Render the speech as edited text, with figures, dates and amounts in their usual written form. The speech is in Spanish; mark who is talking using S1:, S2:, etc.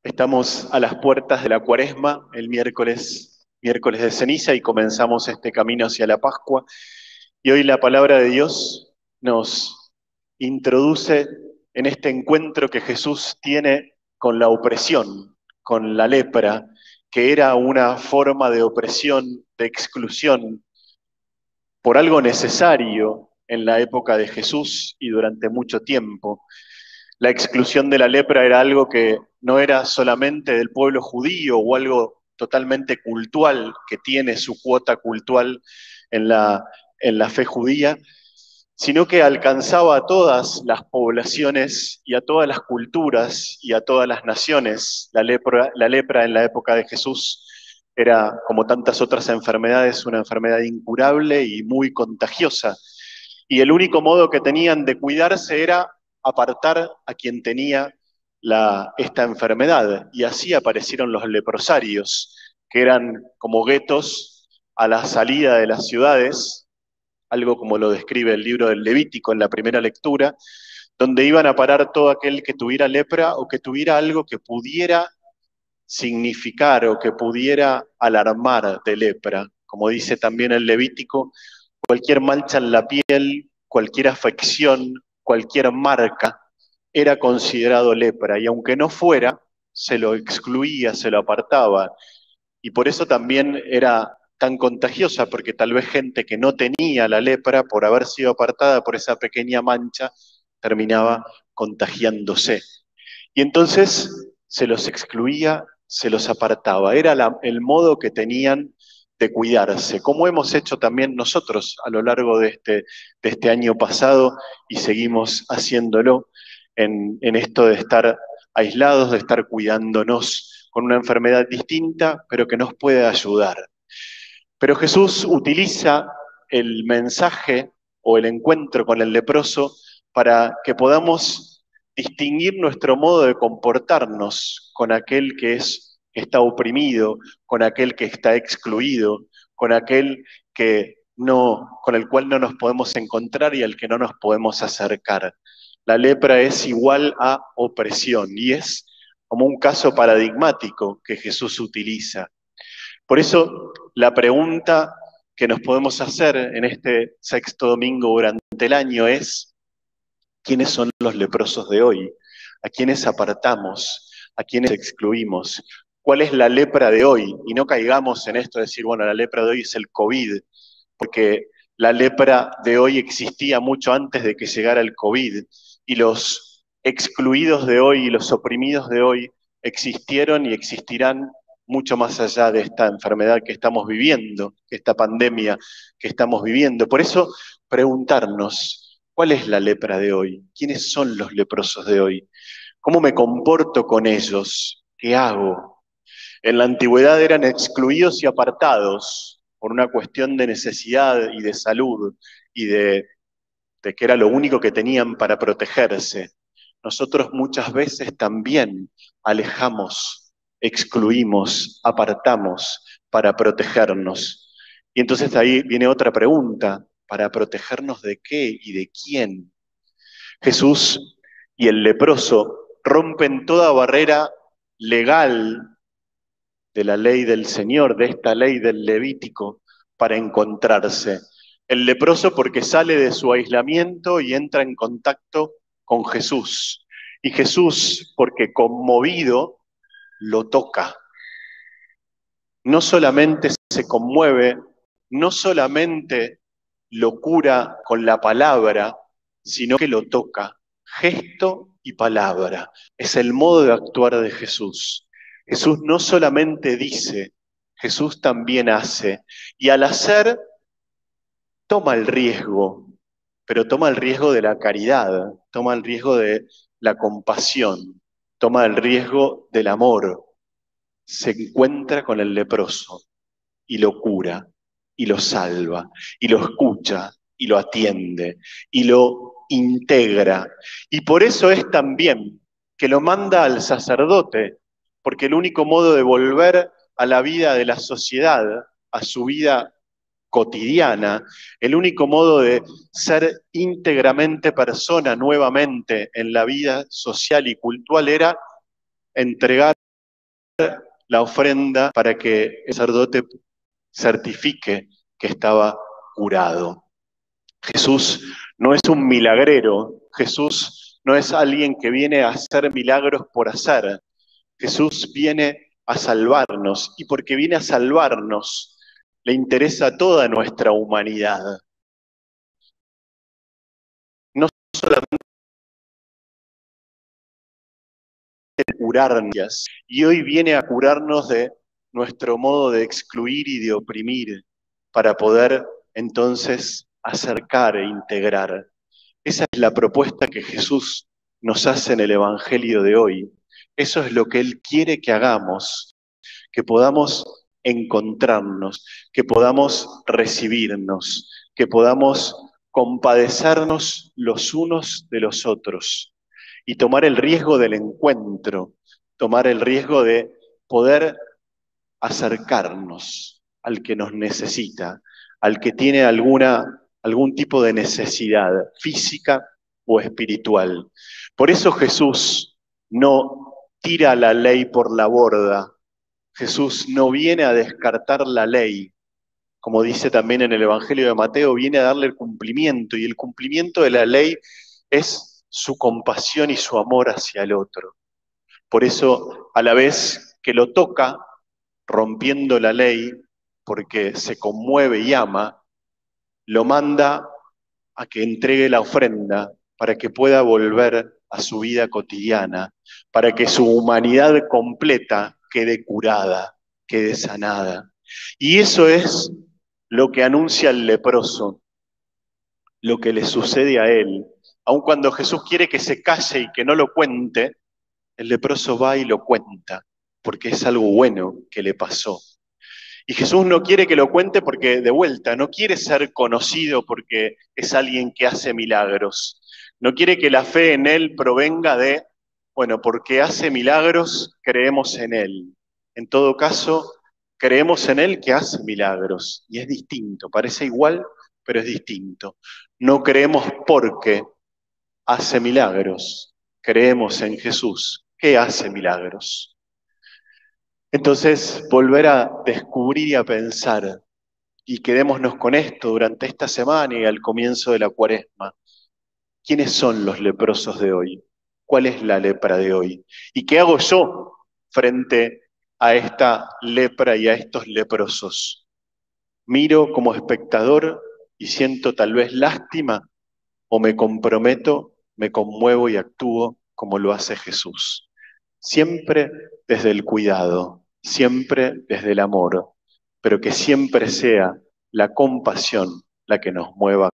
S1: Estamos a las puertas de la Cuaresma, el miércoles de ceniza, y comenzamos este camino hacia la Pascua. Y hoy la palabra de Dios nos introduce en este encuentro que Jesús tiene con la opresión, con la lepra, que era una forma de opresión, de exclusión, por algo necesario en la época de Jesús y durante mucho tiempo. La exclusión de la lepra era algo que no era solamente del pueblo judío o algo totalmente cultural, que tiene su cuota cultural en la fe judía, sino que alcanzaba a todas las poblaciones y a todas las culturas y a todas las naciones. La lepra en la época de Jesús era, como tantas otras enfermedades, una enfermedad incurable y muy contagiosa. Y el único modo que tenían de cuidarse era apartar a quien tenía esta enfermedad. Y así aparecieron los leprosarios, que eran como guetos a la salida de las ciudades, algo como lo describe el libro del Levítico en la primera lectura, donde iban a parar todo aquel que tuviera lepra o que tuviera algo que pudiera significar o que pudiera alarmar de lepra. Como dice también el Levítico, cualquier mancha en la piel, cualquier afección, cualquier marca, era considerado lepra, y aunque no fuera, se lo excluía, se lo apartaba. Y por eso también era tan contagiosa, porque tal vez gente que no tenía la lepra, por haber sido apartada por esa pequeña mancha, terminaba contagiándose. Y entonces se los excluía, se los apartaba. Era el modo que tenían de cuidarse, como hemos hecho también nosotros a lo largo de este año pasado, y seguimos haciéndolo en esto de estar aislados, de estar cuidándonos con una enfermedad distinta, pero que nos puede ayudar. Pero Jesús utiliza el mensaje o el encuentro con el leproso para que podamos distinguir nuestro modo de comportarnos con aquel que está oprimido, con aquel que está excluido, con aquel con el cual no nos podemos encontrar y al que no nos podemos acercar. La lepra es igual a opresión y es como un caso paradigmático que Jesús utiliza. Por eso la pregunta que nos podemos hacer en este sexto domingo durante el año es: ¿quiénes son los leprosos de hoy? ¿A quiénes apartamos? ¿A quiénes excluimos? ¿Cuál es la lepra de hoy? Y no caigamos en esto de decir, bueno, la lepra de hoy es el COVID, porque la lepra de hoy existía mucho antes de que llegara el COVID, y los excluidos de hoy y los oprimidos de hoy existieron y existirán mucho más allá de esta enfermedad que estamos viviendo, esta pandemia que estamos viviendo. Por eso, preguntarnos: ¿cuál es la lepra de hoy? ¿Quiénes son los leprosos de hoy? ¿Cómo me comporto con ellos? ¿Qué hago? En la antigüedad eran excluidos y apartados por una cuestión de necesidad y de salud y de que era lo único que tenían para protegerse. Nosotros muchas veces también alejamos, excluimos, apartamos para protegernos. Y entonces ahí viene otra pregunta: ¿para protegernos de qué y de quién? Jesús y el leproso rompen toda barrera legal de la ley del Señor, de esta ley del Levítico, para encontrarse. El leproso porque sale de su aislamiento y entra en contacto con Jesús. Y Jesús porque conmovido lo toca. No solamente se conmueve, no solamente lo cura con la palabra, sino que lo toca. Gesto y palabra. Es el modo de actuar de Jesús. Jesús no solamente dice, Jesús también hace. Y al hacer, toma el riesgo, pero toma el riesgo de la caridad, toma el riesgo de la compasión, toma el riesgo del amor. Se encuentra con el leproso y lo cura, y lo salva, y lo escucha, y lo atiende, y lo integra. Y por eso es también que lo manda al sacerdote, porque el único modo de volver a la vida de la sociedad, a su vida cotidiana, el único modo de ser íntegramente persona nuevamente en la vida social y cultural era entregar la ofrenda para que el sacerdote certifique que estaba curado. Jesús no es un milagrero, Jesús no es alguien que viene a hacer milagros por hacer. Jesús viene a salvarnos, y porque viene a salvarnos, le interesa toda nuestra humanidad. No solamente curarnos, y hoy viene a curarnos de nuestro modo de excluir y de oprimir, para poder entonces acercar e integrar. Esa es la propuesta que Jesús nos hace en el Evangelio de hoy. Eso es lo que Él quiere que hagamos, que podamos encontrarnos, que podamos recibirnos, que podamos compadecernos los unos de los otros y tomar el riesgo del encuentro, tomar el riesgo de poder acercarnos al que nos necesita, al que tiene algún tipo de necesidad física o espiritual. Por eso Jesús no tira la ley por la borda. Jesús no viene a descartar la ley, como dice también en el Evangelio de Mateo, viene a darle el cumplimiento, y el cumplimiento de la ley es su compasión y su amor hacia el otro. Por eso, a la vez que lo toca, rompiendo la ley, porque se conmueve y ama, lo manda a que entregue la ofrenda para que pueda volver a su vida cotidiana, para que su humanidad completa quede curada, quede sanada. Y eso es lo que anuncia el leproso, lo que le sucede a él. Aun cuando Jesús quiere que se calle y que no lo cuente, el leproso va y lo cuenta, porque es algo bueno que le pasó. Y Jesús no quiere que lo cuente porque, de vuelta, no quiere ser conocido porque es alguien que hace milagros. No quiere que la fe en Él provenga de, bueno, porque hace milagros, creemos en Él. En todo caso, creemos en Él que hace milagros. Y es distinto, parece igual, pero es distinto. No creemos porque hace milagros. Creemos en Jesús que hace milagros. Entonces, volver a descubrir y a pensar, y quedémonos con esto durante esta semana y al comienzo de la Cuaresma. ¿Quiénes son los leprosos de hoy? ¿Cuál es la lepra de hoy? ¿Y qué hago yo frente a esta lepra y a estos leprosos? ¿Miro como espectador y siento tal vez lástima, o me comprometo, me conmuevo y actúo como lo hace Jesús? Siempre desde el cuidado, siempre desde el amor, pero que siempre sea la compasión la que nos mueva.